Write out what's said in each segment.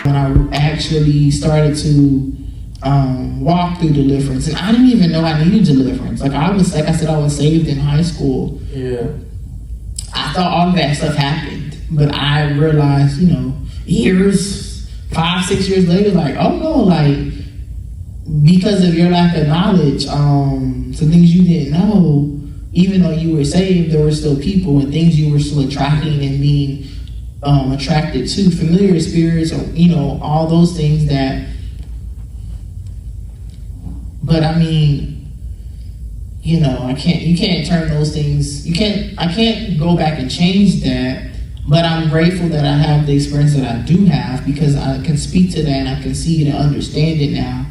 when I actually started to walk through deliverance, and I didn't even know I needed deliverance. Like I said, I was saved in high school. Yeah. I thought all of that stuff happened, but I realized, years, 5-6 years later, like, oh no, like because of your lack of knowledge, some things you didn't know, even though you were saved, there were still people and things you were still attracting and being attracted to, familiar spirits, or all those things that. But I mean, you can't turn those things. I can't go back and change that. But I'm grateful that I have the experience that I do have, because I can speak to that and I can see it and understand it now.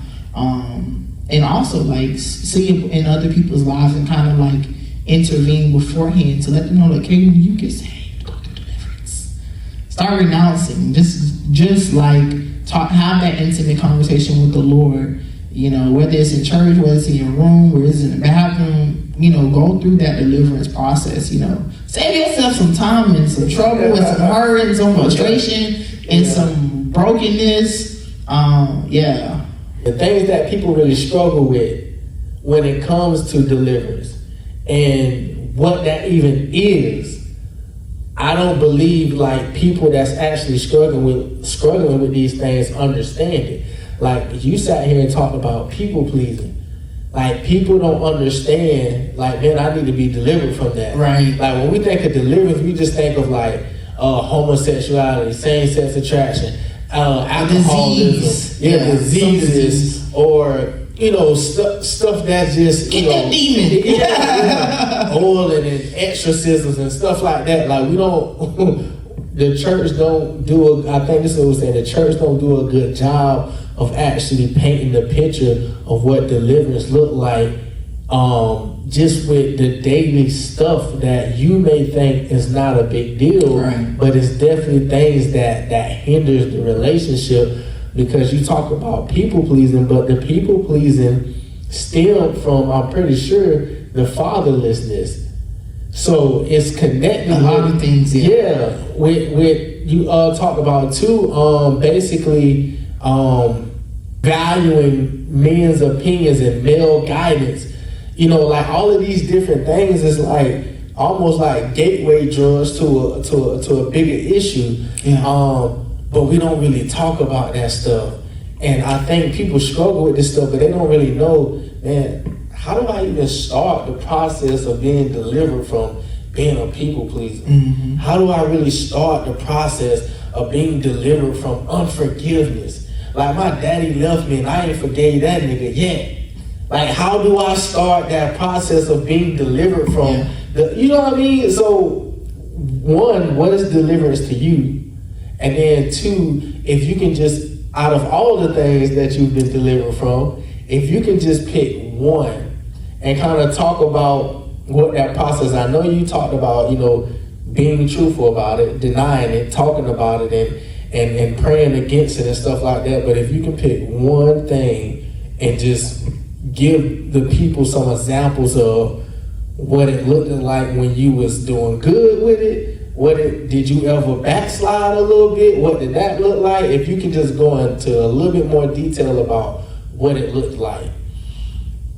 And also like see it in other people's lives and kind of like intervene beforehand to let them know, like, hey, when you get saved, go through deliverance. Start renouncing. Just like have that intimate conversation with the Lord. Whether it's in church, whether it's in your room, whether it's in the bathroom, go through that deliverance process, Save yourself some time and some trouble and some hurt and some frustration and some brokenness. The things that people really struggle with when it comes to deliverance and what that even is, I don't believe like people that's actually struggling with these things understand it. Like you sat here and talked about people pleasing. Like people don't understand, like, man, I need to be delivered from that. Right. Like when we think of deliverance, we just think of like homosexuality, same-sex attraction, alcoholism, diseases, or stuff that's just that demon. Oiling and exorcisms and stuff like that. Like we don't. The church don't do I think this is what we're saying. The church don't do a good job of actually painting the picture of what deliverance look like, just with the daily stuff that you may think is not a big deal, right. But it's definitely things that hinders the relationship, because you talk about people pleasing, but the people pleasing stemmed from, I'm pretty sure, the fatherlessness. So it's connected a lot of things. Yeah, with you talk about too, basically valuing men's opinions and male guidance. Like all of these different things is like almost like gateway drugs to a bigger issue. Yeah. But we don't really talk about that stuff. And I think people struggle with this stuff, but they don't really know, man, how do I even start the process of being delivered from being a people pleaser? Mm-hmm. How do I really start the process of being delivered from unforgiveness? Like my daddy left me and I ain't forgave that nigga yet. Like how do I start that process of being delivered from you know what I mean? So one, what is deliverance to you? And then two, if you can just, out of all the things that you've been delivered from, if you can just pick one and kind of talk about what that process, I know you talked about, being truthful about it, denying it, talking about it, and praying against it and stuff like that. But if you can pick one thing and just give the people some examples of what it looked like when you was doing good with it, did you ever backslide a little bit? What did that look like? If you can just go into a little bit more detail about what it looked like.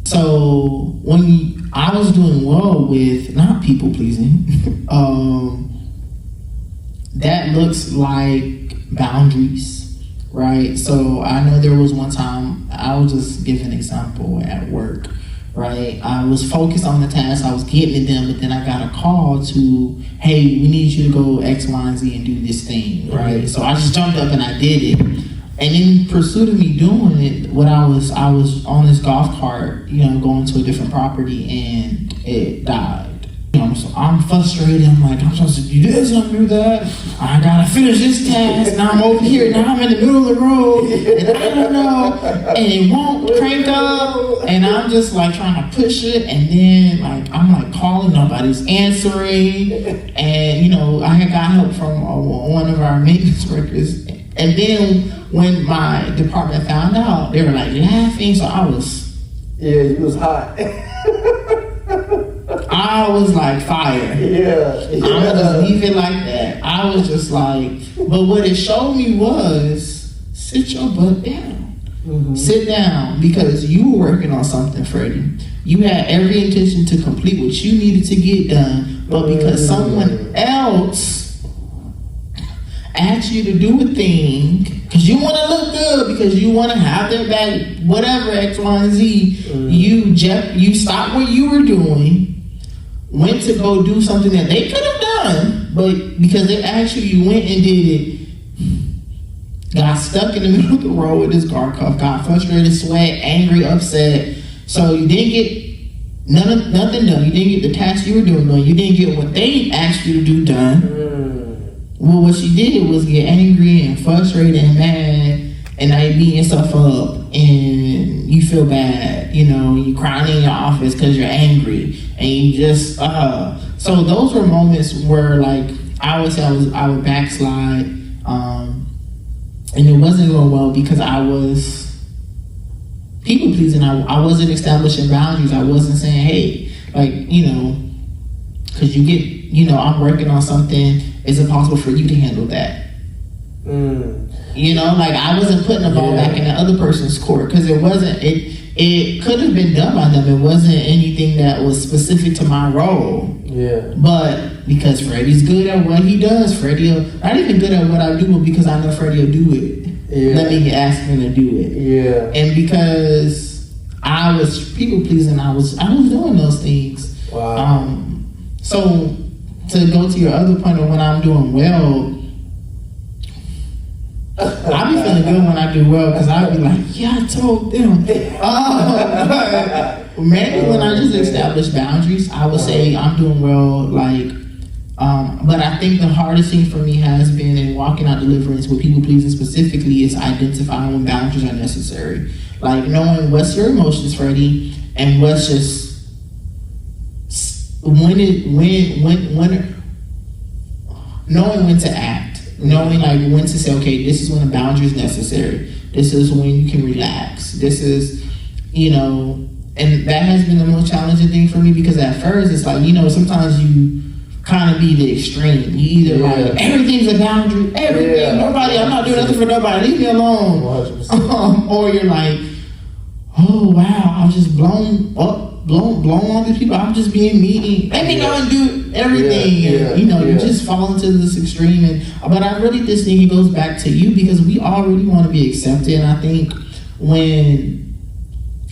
So when I was doing well with not people pleasing, that looks like boundaries, right? So I know there was one time, I will just give an example at work, right? I was focused on the task, I was getting it done, but then I got a call to, hey, we need you to go X, Y, and Z and do this thing, right? So I just jumped up and I did it. And in pursuit of me doing it, I was on this golf cart, going to a different property, and it died. So I'm frustrated. I'm like, I'm supposed to do this, I'm do that. I gotta finish this task. Now I'm over here. Now I'm in the middle of the road, and I don't know, and it won't crank up. And I'm just like trying to push it, and then I'm like calling, nobody's answering, and I had got help from one of our maintenance workers. And then when my department found out, they were like laughing. So I was, you was hot. I was like fire. I'm gonna just leave it like that. I was just like, but what it showed me was sit your butt down. Sit down, because you were working on something, Freddie. You had every intention to complete what you needed to get done, but because someone else asked you to do a thing, because you want to look good, because you want to have their back, whatever, X, Y, and Z, you stopped what you were doing, went to go do something that they could have done, but because they asked you, you went and did it. Got stuck in the middle of the road with his car cuff, got frustrated, sweat, angry, upset. So you didn't get nothing done. You didn't get the task you were doing done. You didn't get what they asked you to do done. Well, what you did was get angry and frustrated and mad, and now you're beating yourself up and you feel bad. You know, you crying in your office because you're angry, and you just so those were moments where, like, I would say I would backslide. And it wasn't going well because I was people pleasing. I wasn't establishing boundaries. I wasn't saying, hey, like, you know, because you get, you know, I'm working on something. Is it possible for you to handle that? You know, like, I wasn't putting the ball back in the other person's court, because it wasn't, it could have been done by them. It wasn't anything that was specific to my role. Yeah. But because Freddie's good at what he does, Freddie, not even good at what I do, but because I know Freddie will do it. Yeah. Let me ask him to do it. Yeah. And because I was people pleasing, I was doing those things. Wow. So to go to your other point of when I'm doing well, I be feeling good when I do well, because I be like, yeah, I told them. But maybe when I just establish boundaries, I would say I'm doing well. Like, but I think the hardest thing for me has been in walking out Deliverance with people pleasing specifically is identifying when boundaries are necessary. Like, knowing what's your emotions, Freddie, and what's just knowing when to act. Knowing, like, when to say, okay, this is when a boundary is necessary. This is when you can relax. This is, you know, and that has been the most challenging thing for me, because at first it's like, you know, sometimes you kind of be the extreme. You either like, everything's a boundary, everything, nobody, I'm not doing nothing for nobody, leave me alone. Or you're like, oh wow, I was just blown on these people. I'm just being mean. Let me go and do everything. And, you know, you just fall into this extreme. But I really just think it goes back to you, because we all really want to be accepted. And I think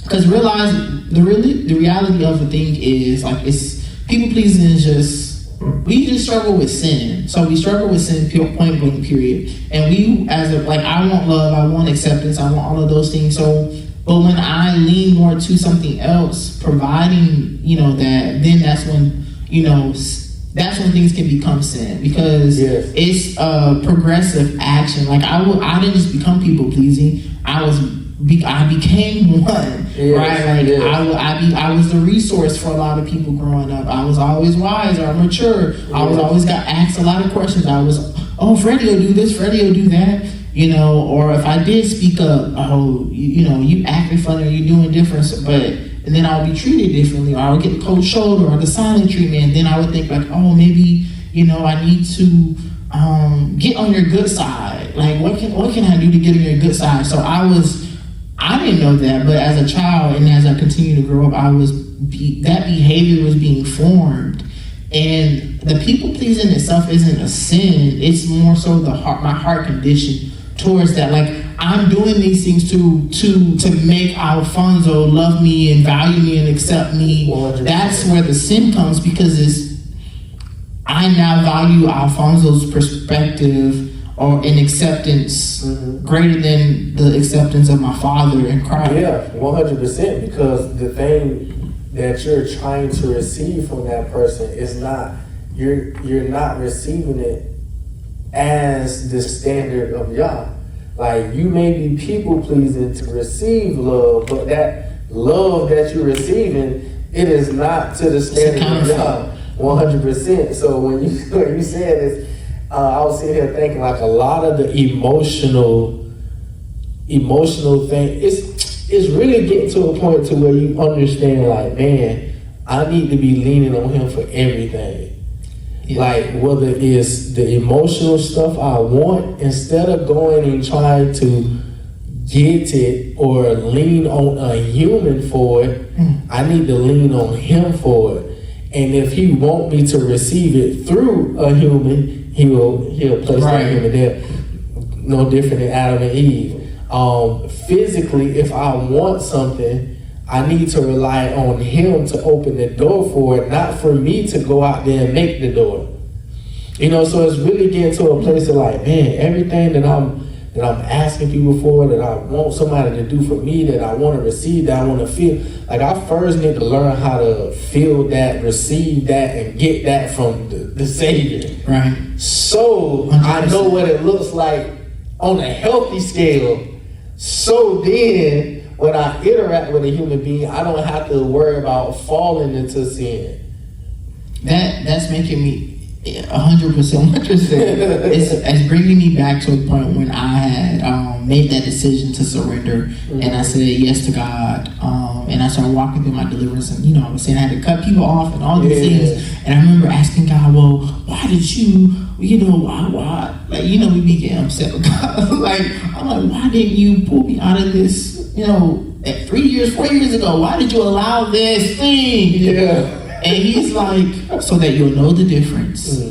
because realize the reality of the thing is, like, it's people pleasing is just, we just struggle with sin. So we struggle with sin, point blank, period. And we, I want love, I want acceptance, I want all of those things. So, but when I lean more to something else, providing, you know, that, then that's when, you know, that's when things can become sin, because it's a progressive action. Like, I didn't just become people pleasing. I became one, right? Like, I was the resource for a lot of people growing up. I was always wise or mature. I was always got asked a lot of questions. I was, oh, Freddie will do this, Freddie will do that. You know, or if I did speak up, oh, you know, you acting funny or you doing different, and then I would be treated differently, or I would get the cold shoulder or the silent treatment, and then I would think, like, oh, maybe, you know, I need to get on your good side. Like, what can I do to get on your good side? So I didn't know that, but as a child and as I continue to grow up, that behavior was being formed. And the people pleasing itself isn't a sin. It's more so my heart condition towards that. Like, I'm doing these things to make Alfonso love me and value me and accept me. 100%. That's where the sin comes, because I now value Alfonso's perspective or an acceptance greater than the acceptance of my father in Christ. Yeah, 100%. Because the thing that you're trying to receive from that person is not, you're not receiving it as the standard of Yah. Like, you may be people pleasing to receive love, but that love that you're receiving, it is not to the standard of Yah. 100%. So when you said this, I was sitting here thinking, like, a lot of the emotional thing, it's really getting to a point to where you understand, like, man, I need to be leaning on him for everything. Yeah. Like whether it's the emotional stuff I want, instead of going and trying to get it or lean on a human for it, I need to lean on him for it. And if he want me to receive it through a human, he'll place that human there. No different than Adam and Eve. Physically, if I want something, I need to rely on him to open the door for it, not for me to go out there and make the door. You know, so it's really getting to a place of like, man, everything that I'm asking people for, that I want somebody to do for me, that I want to receive, that I want to feel. Like, I first need to learn how to feel that, receive that, and get that from the Savior. Right. So 100%. I know what it looks like on a healthy scale. So then, when I interact with a human being, I don't have to worry about falling into sin. That's making me 100% what you're saying. It's bringing me back to a point when I had made that decision to surrender, and I said yes to God, and I started walking through my deliverance, and I was saying I had to cut people off and all these things, and I remember asking God, well, why did you, why? Like, we be getting upset with God. Like, I'm like, why didn't you pull me out of this, 3 years, 4 years ago? Why did you allow this thing? Yeah. And he's like, so that you'll know the difference.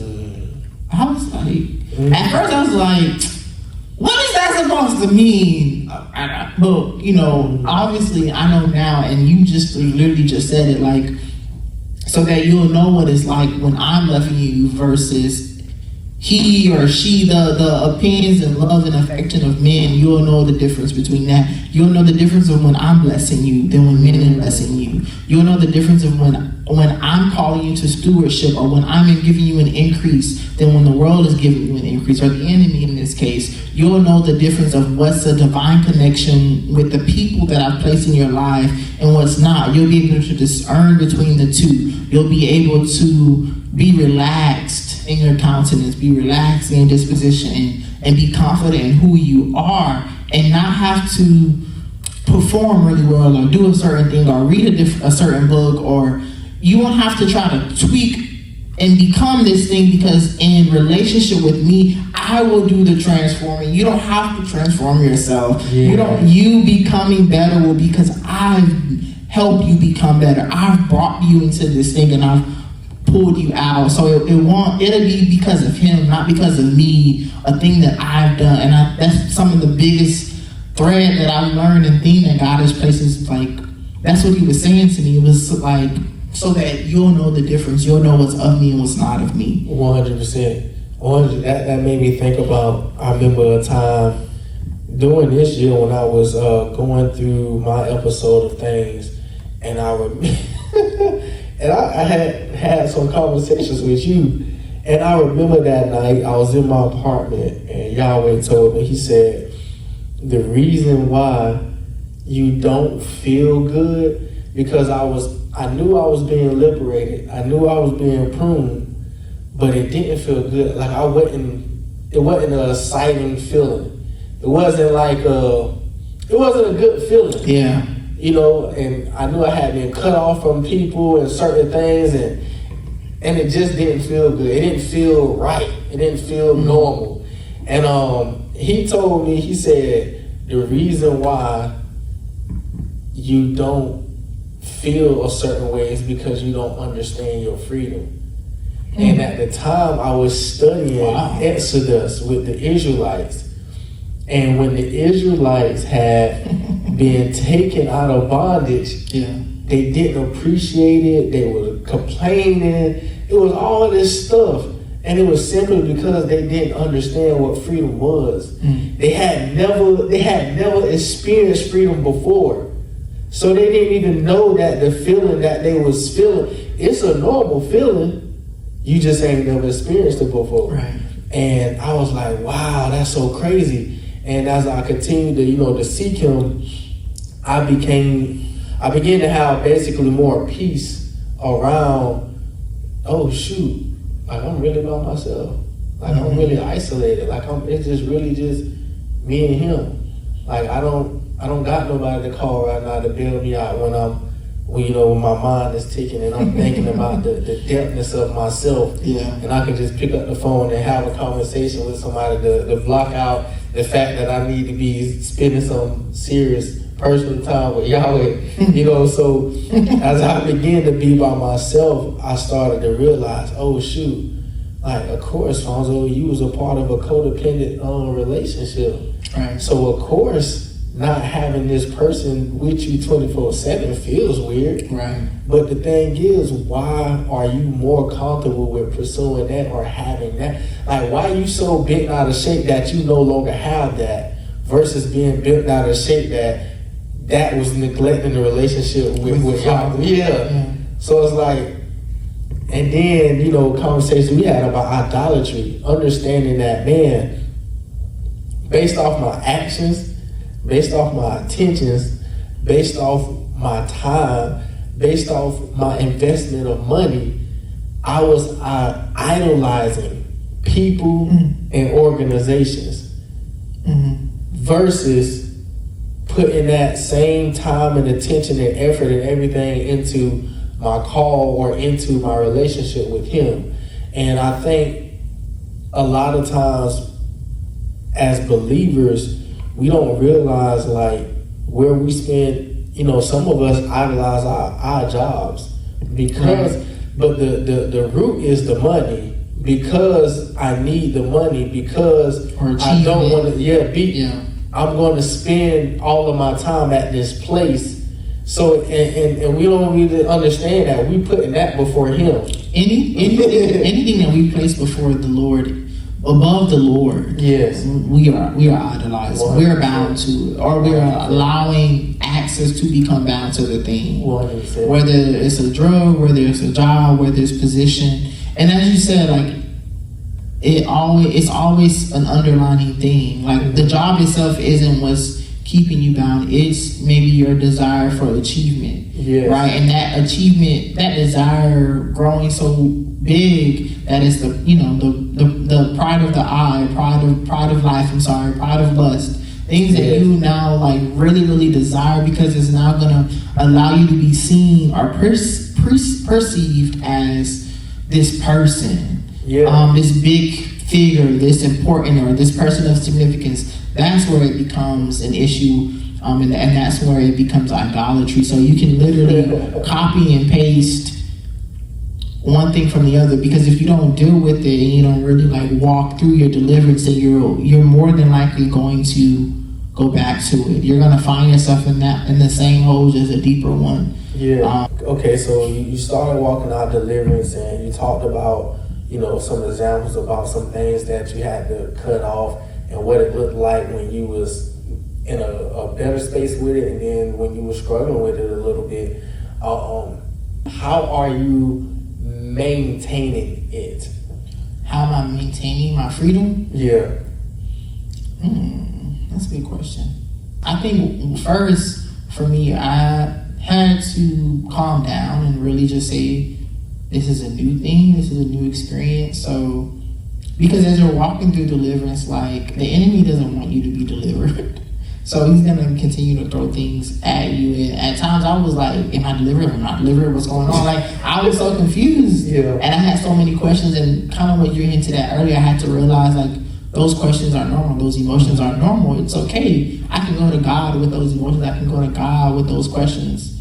I was like, at first I was like, what is that supposed to mean? But, obviously I know now, and you just literally just said it, like, so that you'll know what it's like when I'm loving you versus he or she, the opinions and love and affection of men. You'll know the difference between that. You'll know the difference of when I'm blessing you than when men are blessing you. You'll know the difference of when I'm calling you to stewardship, or when I'm giving you an increase than when the world is giving you an increase, or the enemy in this case. You'll know the difference of what's a divine connection with the people that I've placed in your life and what's not. You'll be able to discern between the two. You'll be able to be relaxed in your countenance, be relaxed in your disposition, and be confident in who you are, and not have to perform really well or do a certain thing or read a certain book, or you won't have to try to tweak and become this thing, because in relationship with me, I will do the transforming. You don't have to transform yourself. Yeah. You becoming better will be because I've helped you become better. I've brought you into this thing, and I've pulled you out. So it'll be because of him, not because of me, a thing that I've done. And that's some of the biggest thread that I've learned and thing that God has placed is like, that's what he was saying to me. It was like, so that you'll know the difference. You'll know what's of me and what's not of me. 100%. That made me think about, I remember a time during this year when I was going through my episode of things, and I had some conversations with you, and I remember that night I was in my apartment, and Yahweh told me, he said, the reason why you don't feel good, because I knew I was being liberated. I knew I was being pruned, but it didn't feel good. Like it wasn't an exciting feeling. It wasn't a good feeling. Yeah. And I knew I had been cut off from people and certain things, and it just didn't feel good. It didn't feel right. It didn't feel normal. And he told me, he said, the reason why you don't feel a certain way is because you don't understand your freedom. And at the time I was studying Exodus with the Israelites, and when the Israelites had been taken out of bondage, they didn't appreciate it. They were complaining. It was all this stuff, and it was simply because they didn't understand what freedom was. They had never experienced freedom before. So they didn't even know that the feeling that they was feeling, it's a normal feeling. You just ain't never experienced it before. Right. And I was like, wow, that's so crazy. And as I continued to seek him, I began to have basically more peace around, oh shoot, like I'm really by myself. Like I'm really isolated. Like it's just really just me and him. Like I don't got nobody to call right now to bail me out when my mind is ticking and I'm thinking about the depthness of myself, and I can just pick up the phone and have a conversation with somebody to block out the fact that I need to be spending some serious personal time with Yahweh. So as I began to be by myself, I started to realize, oh shoot, like, of course, Fonzo, you was a part of a codependent relationship. Right. So of course, not having this person with you 24/7 feels weird. Right. But the thing is, why are you more comfortable with pursuing that or having that? Like, why are you so bent out of shape that you no longer have that versus being bent out of shape that was neglecting the relationship with y'all? Yeah. So it's like, and then, conversation we had about idolatry, understanding that, man, based off my actions, based off my intentions, based off my time, based off my investment of money, I was idolizing people and organizations versus putting that same time and attention and effort and everything into my call or into my relationship with him. And I think a lot of times as believers, we don't realize like where we spend, some of us idolize our jobs because, but the root is the money, because I need the money, because I don't want to, I'm going to spend all of my time at this place. So, and we don't really understand that we putting that before him. Anything that we place before the Lord, above the Lord, yes, we are idolizing. 100%. We're bound to it, or we are allowing access to become bound to the thing. 100%. Whether it's a drug, whether it's a job, whether it's position, and as you said, like it's always an underlining thing. Like the job itself isn't what's keeping you bound. It's maybe your desire for achievement, right? And that achievement, that desire growing so big that it's the pride of the eye, pride of life. Pride of lust. Things that you now like really desire because it's now gonna allow you to be seen or perceived as this person, this big figure, this important, or this person of significance. That's where it becomes an issue, and that's where it becomes idolatry. So you can literally copy and paste one thing from the other, because if you don't deal with it and you don't really like walk through your deliverance, then you're more than likely going to go back to it. You're gonna find yourself in the same hole, just a deeper one. Okay, so you started walking out deliverance, and you talked about some examples about some things that you had to cut off and what it looked like when you was in a better space with it, and then when you were struggling with it a little bit. How are you maintaining it? How am I maintaining my freedom? Yeah. That's a big question. I think first, for me, I had to calm down and really just say, this is a new thing, this is a new experience. So, because as you're walking through deliverance, like the enemy doesn't want you to be delivered. So he's gonna continue to throw things at you. And at times I was like, am I delivered? Am I not delivered? What's going on? Like I was so confused. And I had so many questions, and kind of what you're into that earlier, I had to realize like those questions are normal, those emotions are normal. It's okay. I can go to God with those emotions, I can go to God with those questions.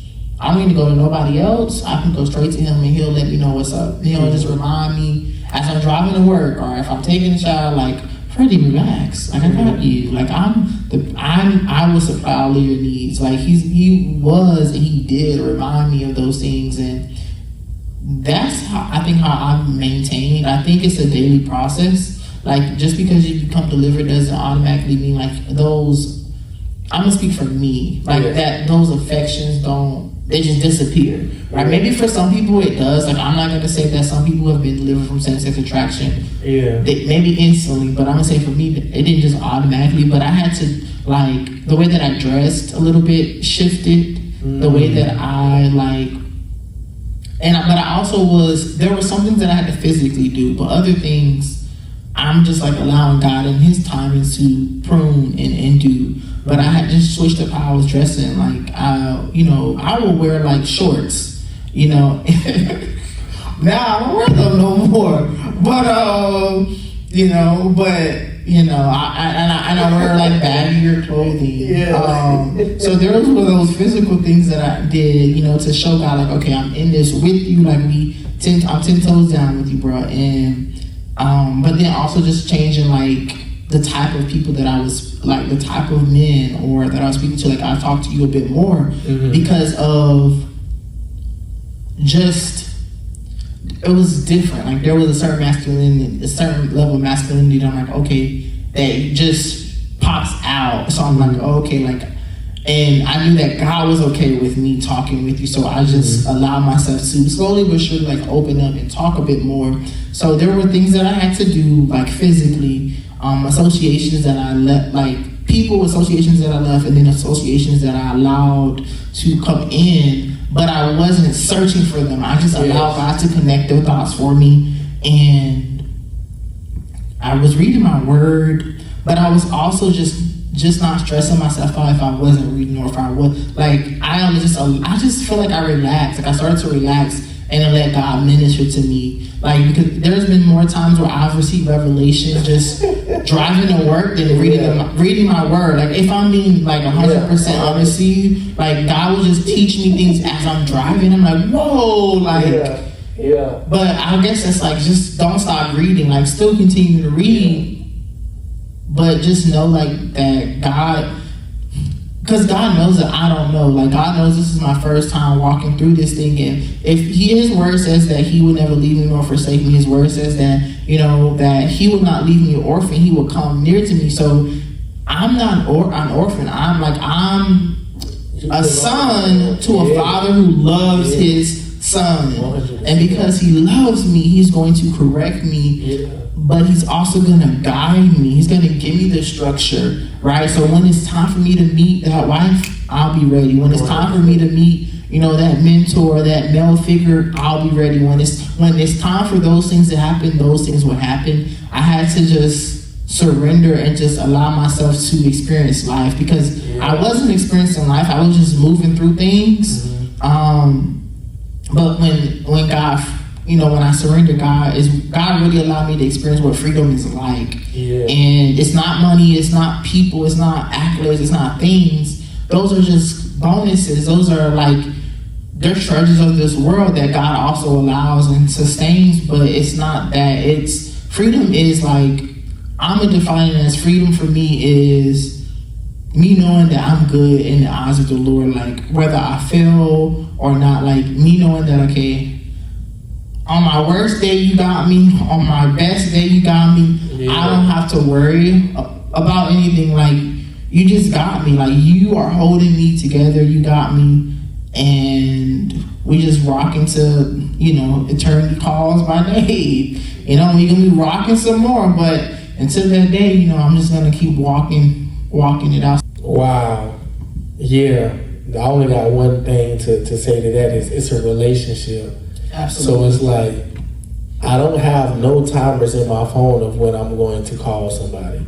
I don't need to go to nobody else. I can go straight to him and he'll let me know what's up. He'll just remind me as I'm driving to work, or if I'm taking a shower, like, Freddie, relax. Like I got you. Like I will supply all of your needs. Like he was and he did remind me of those things, and that's how I'm maintained. I think it's a daily process. Like just because you become delivered doesn't automatically mean like those. I'm gonna speak for me. Like that those affections they just disappear. Right? Maybe for some people it does. Like I'm not gonna say that some people have been delivered from same-sex attraction. Maybe instantly, but I'm gonna say for me it didn't just automatically. But I had to like the way that I dressed a little bit shifted. The way that I like, but I also there were some things that I had to physically do, but other things I'm just like allowing God in His timing to prune and do. But I had just switched up how I was dressing. Like, I will wear like shorts, now I don't wear them no more. But, I wear like baggier clothing. Yeah. So there was one of those physical things that I did, to show God, like, okay, I'm in this with you. Like, I'm 10 toes down with you, bro. And, but then also just changing like the type of people that I was, like the type of men or that I was speaking to. Like, I talked to you a bit more because of just, it was different. Like, there was a certain masculinity, a certain level of masculinity that I'm like, okay, that just pops out. So I'm like, okay, like, and I knew that God was okay with me talking with you, so I just allowed myself to slowly but surely like open up and talk a bit more. So there were things that I had to do, like physically, associations that I left, like people associations that I left, and then associations that I allowed to come in, but I wasn't searching for them. I just allowed God to connect their thoughts for me, and I was reading my word, but I was also just not stressing myself out if I wasn't reading or if I was, like, I just feel like I relaxed. Like, I started to relax and then let God minister to me. Like, because there's been more times where I've received revelation just driving to work than reading my word. Like, if I'm being like 100% honest with you, like, God will just teach me things as I'm driving. I'm like, whoa, like, yeah. But I guess it's like, just don't stop reading. Like, still continue to read. But just know, like, that God, because God knows that I don't know. Like, God knows this is my first time walking through this thing. And if His word says that He would never leave me nor forsake me, His word says that, that He would not leave me an orphan. He will come near to me. So I'm not an orphan. I'm a son to a father who loves his son. 100%. And because He loves me, He's going to correct me. Yeah. But He's also gonna guide me. He's gonna give me the structure, right? So when it's time for me to meet that wife, I'll be ready. When it's time for me to meet, that mentor, that male figure, I'll be ready. When it's time for those things to happen, those things will happen. I had to just surrender and just allow myself to experience life, because I wasn't experiencing life. I was just moving through things. But when God, when I surrender, God really allowed me to experience what freedom is like. Yeah. And it's not money, it's not people, it's not accolades, it's not things. Those are just bonuses. Those are like, they're treasures of this world that God also allows and sustains, but it's not that. It's freedom is like, I'm gonna define it as freedom for me is me knowing that I'm good in the eyes of the Lord, like whether I fail or not, like me knowing that, okay, on my worst day you got me, on my best day you got me. Yeah. I don't have to worry about anything. Like, you just got me. Like, you are holding me together. You got me, and we just rock into eternity calls by day. We're gonna be rocking some more, but until that day, I'm just gonna keep walking it out. Wow. Yeah. I only got one thing to say to that is it's a relationship. Absolutely. So it's like, I don't have no timers in my phone of when I'm going to call somebody.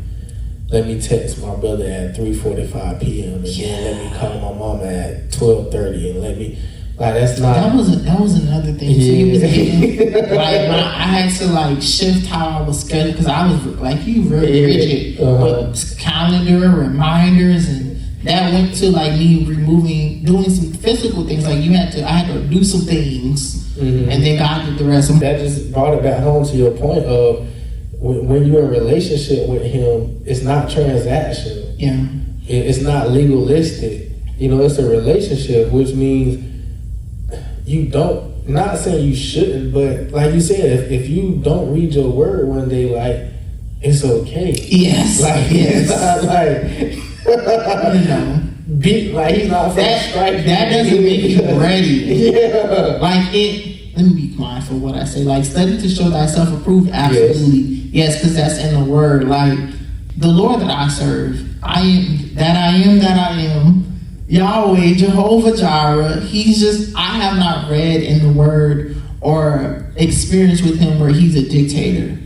Let me text my brother at 3:45 p.m. and then let me call my mama at 12:30 and let me, like, that's not. That was another thing too. Like, when I had to like shift how I was scheduled, because I was like you, really rigid with calendar reminders, and that went to like me doing some physical things. Like, I had to do some things. Mm-hmm. And then God did the rest. That just brought it back home to your point of when you're in a relationship with Him, it's not transactional. Yeah. It's not legalistic. It's a relationship, which means you don't, not saying you shouldn't, but like you said, if you don't read your word one day, like, it's okay. Yes. Like, yes. It's not like, like, He's not strike. That doesn't make you ready. Yeah. Like, let me be mindful of what I say. Like, study to show thyself approved. Absolutely. Yes, because that's in the word. Like, the Lord that I serve, I am. Yahweh, Jehovah Jireh. I have not read in the word or experienced with Him where He's a dictator.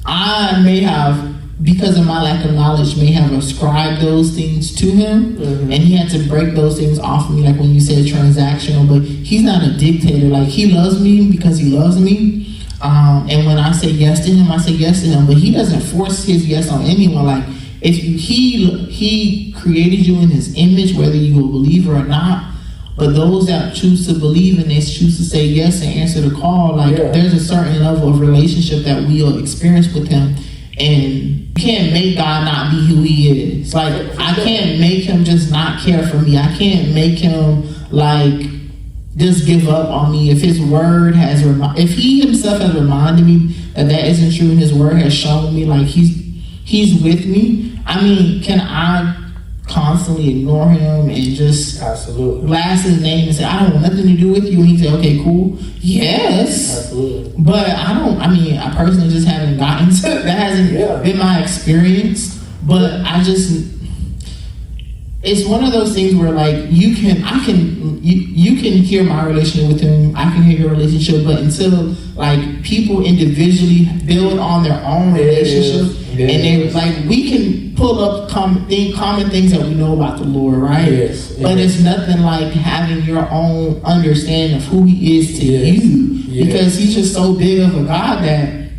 I may have, because of my lack of knowledge, may have ascribed those things to him, and he had to break those things off of me, like when you said transactional. But he's not a dictator. Like, he loves me because he loves me, and when I say yes to him, I say yes to him. But he doesn't force his yes on anyone. Like, if he created you in his image, whether you a believer or not. But those that choose to believe and they choose to say yes and answer the call, like, there's a certain level of relationship that we'll experience with him. And you can't make God not be who he is. Like, I can't make him just not care for me. I can't make him, like, just give up on me. If his word has, if he himself has reminded me that isn't true, and his word has shown me, like, he's with me. I mean, can I constantly ignore him and just blast his name and say, I don't want nothing to do with you? And he say, okay, cool. Yes. Absolutely. But I personally just haven't gotten to that. Hasn't been my experience. But it's one of those things where, like, you can hear my relationship with him, I can hear your relationship, but until, like, people individually build on their own relationship, and they, like, we can pull up common things that we know about the Lord, right? Yes. But it's nothing like having your own understanding of who he is to you, because he's just so big of a God that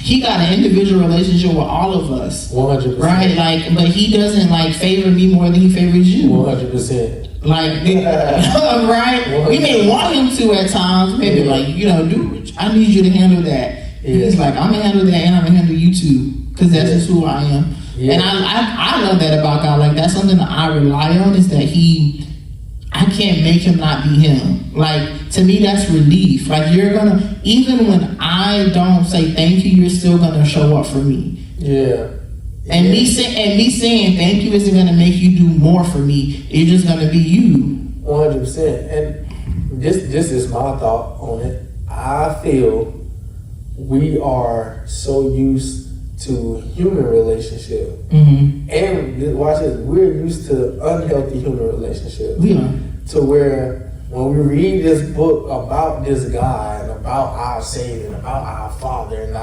he got an individual relationship with all of us. 100%. Right? Like, but he doesn't, like, favor me more than he favors you. 100%. Like, right? 100%. We may want him to at times, maybe like, dude, I need you to handle that. He's like, I'm gonna handle that, and I'm gonna handle you too, because that's just who I am. And I love that about God. Like, that's something that I rely on, is that I can't make him not be him. Like, to me, that's relief. Like, you're gonna, even when I don't say thank you, you're still gonna show up for me. Yeah. And me saying thank you isn't gonna make you do more for me. It's just gonna be you. 100%. And this is my thought on it. I feel we are so used to human relationship, and watch this, we're used to unhealthy human relationships. To where when we read this book about this guy and about our Savior and about our Father, and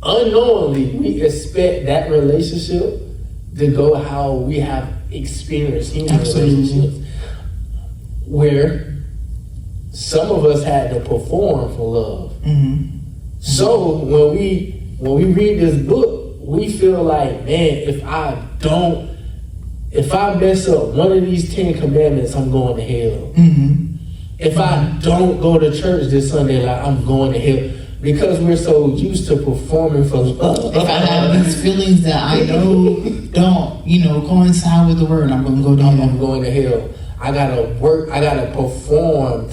unknowingly we expect that relationship to go how we have experienced human relationships, where some of us had to perform for love. So when we read this book, we feel like, man, if I mess up one of these 10 commandments, I'm going to hell. If I don't go to church this Sunday, like, I'm going to hell. Because we're so used to performing for love. If I have these feelings that I know don't, coincide with the word, I'm going to go down. I'm going to hell. I gotta work. I gotta perform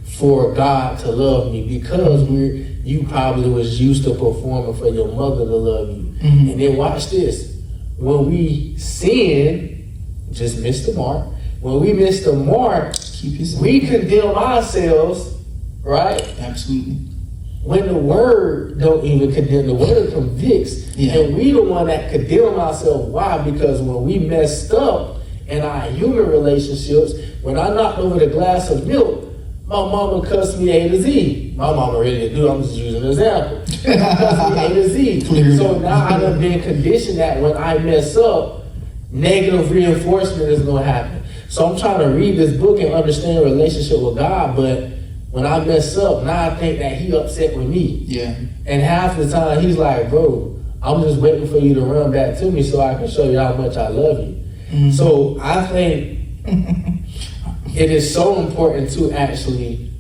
for God to love me, because you probably was used to performing for your mother to love you. And then watch this. When we sin, just miss the mark. When we miss the mark, we condemn ourselves, right? Absolutely. When the word don't even condemn, the word convicts. And we the one that condemn ourselves. Why? Because when we messed up in our human relationships, when I knocked over the glass of milk, my mama cussed me A to Z. My mama really didn't do it. I'm just using an example. She cussed me A to Z. So now I done been conditioned that when I mess up, negative reinforcement is going to happen. So I'm trying to read this book and understand a relationship with God, but when I mess up, now I think that he upset with me. And half the time he's like, bro, I'm just waiting for you to run back to me so I can show you how much I love you. So I think it is so important to actually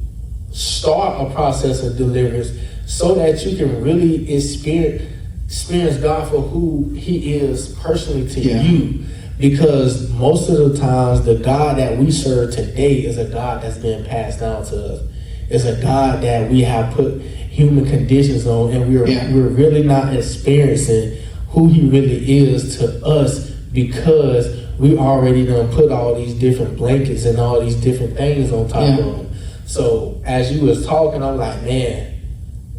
start a process of deliverance so that you can really experience God for who he is personally to you. Because most of the times, the God that we serve today is a God that's been passed down to us. It's a God that we have put human conditions on, and we're really not experiencing who he really is to us, because we already done put all these different blankets and all these different things on top of them. So as you was talking, I'm like, man,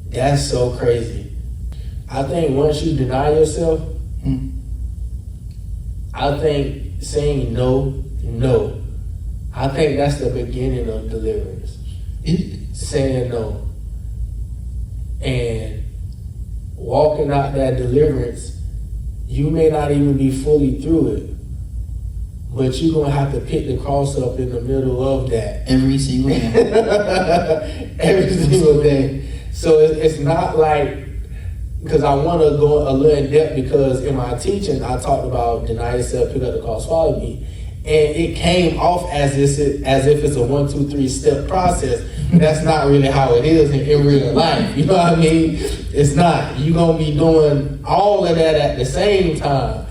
that's so crazy. I think once you deny yourself, I think saying no, I think that's the beginning of deliverance. Saying no. And walking out that deliverance, you may not even be fully through it, but you're going to have to pick the cross up in the middle of that. Every single day. Every single day. So it's not like, because I want to go a little in depth, because in my teaching, I talked about deny yourself, pick up the cross, follow me. And it came off as if it's a 1, 2, 3 step process. That's not really how it is in real life. You know what I mean? It's not. You're going to be doing all of that at the same time.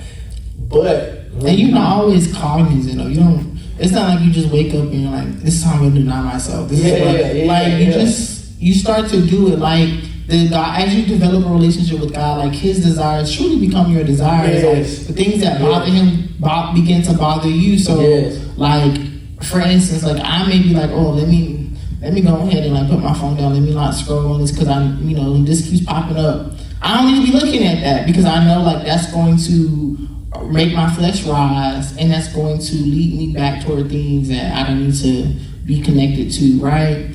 But and you're not always cognizant, though. You don't. It's not like you just wake up and you're like, "This is how I'm gonna deny myself." This is what, like you start to do it like the God, as you develop a relationship with God. Like His desires truly become your desires. Like the things that bother Him begin to bother you. So, like for instance, like I may be like, "Oh, let me go ahead and like put my phone down. Let me not scroll on this because this keeps popping up." I don't need to be looking at that because I know like that's going to make my flesh rise, and that's going to lead me back toward things that I don't need to be connected to, right?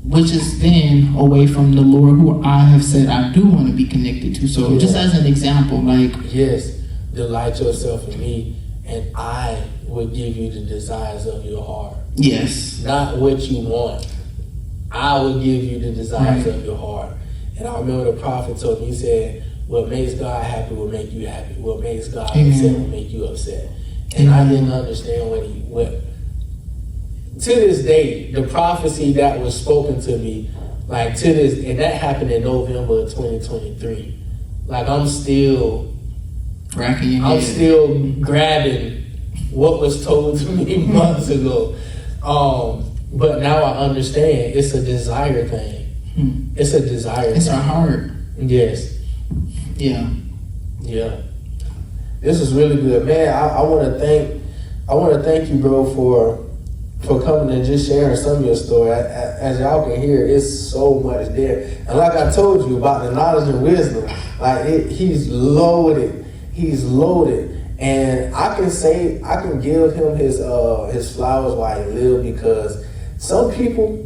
Which is then away from the Lord, who I have said I do want to be connected to. So just as an example, like delight yourself in me, and I will give you the desires of your heart. Yes, not what you want. I will give you the desires of your heart. And I remember the prophet told me, he said, what makes God happy will make you happy. What makes God upset will make you upset. And I didn't understand what to this day, the prophecy that was spoken to me, like to this, and that happened in November of 2023. Like I'm still still grabbing what was told to me months ago. But now I understand it's a desire thing. It's a desire thing. It's our heart. Yes. Yeah. This is really good, man. I want to thank you, bro, for coming and just sharing some of your story. As y'all can hear, it's so much there. And like I told you about the knowledge and wisdom, like he's loaded. He's loaded. And I can give him his flowers while he lives, because some people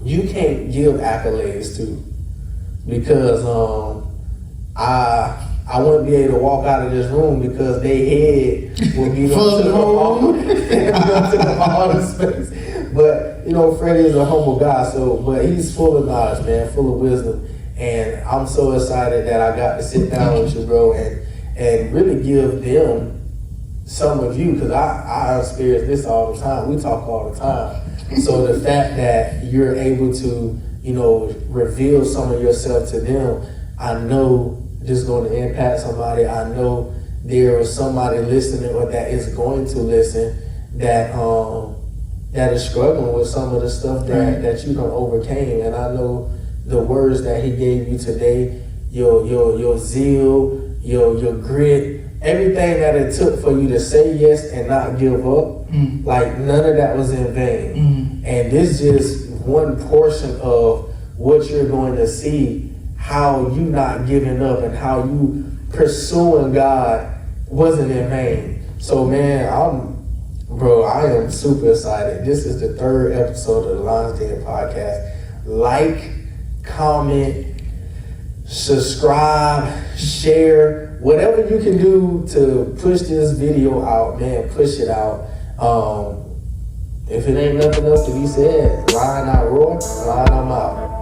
you can't give accolades to, because I wouldn't be able to walk out of this room because they head would be full of all the space. But Freddie is a humble guy, but he's full of knowledge, man, full of wisdom. And I'm so excited that I got to sit down with you, bro, and really give them some of you, because I experience this all the time. We talk all the time. So the fact that you're able to, reveal some of yourself to them, I know this is going to impact somebody. I know there is somebody listening, or that is going to listen, that is struggling with some of the stuff that you done overcame. And I know the words that he gave you today, your zeal, your grit, everything that it took for you to say yes and not give up, like none of that was in vain. And this is one portion of what you're going to see, how you not giving up and how you pursuing God wasn't in vain. So man, I am super excited. This is the 3rd episode of the Lions Den podcast. Like, comment, subscribe, share, whatever you can do to push this video out, man, push it out. If it ain't nothing else to be said, line out, roar, line I'm out.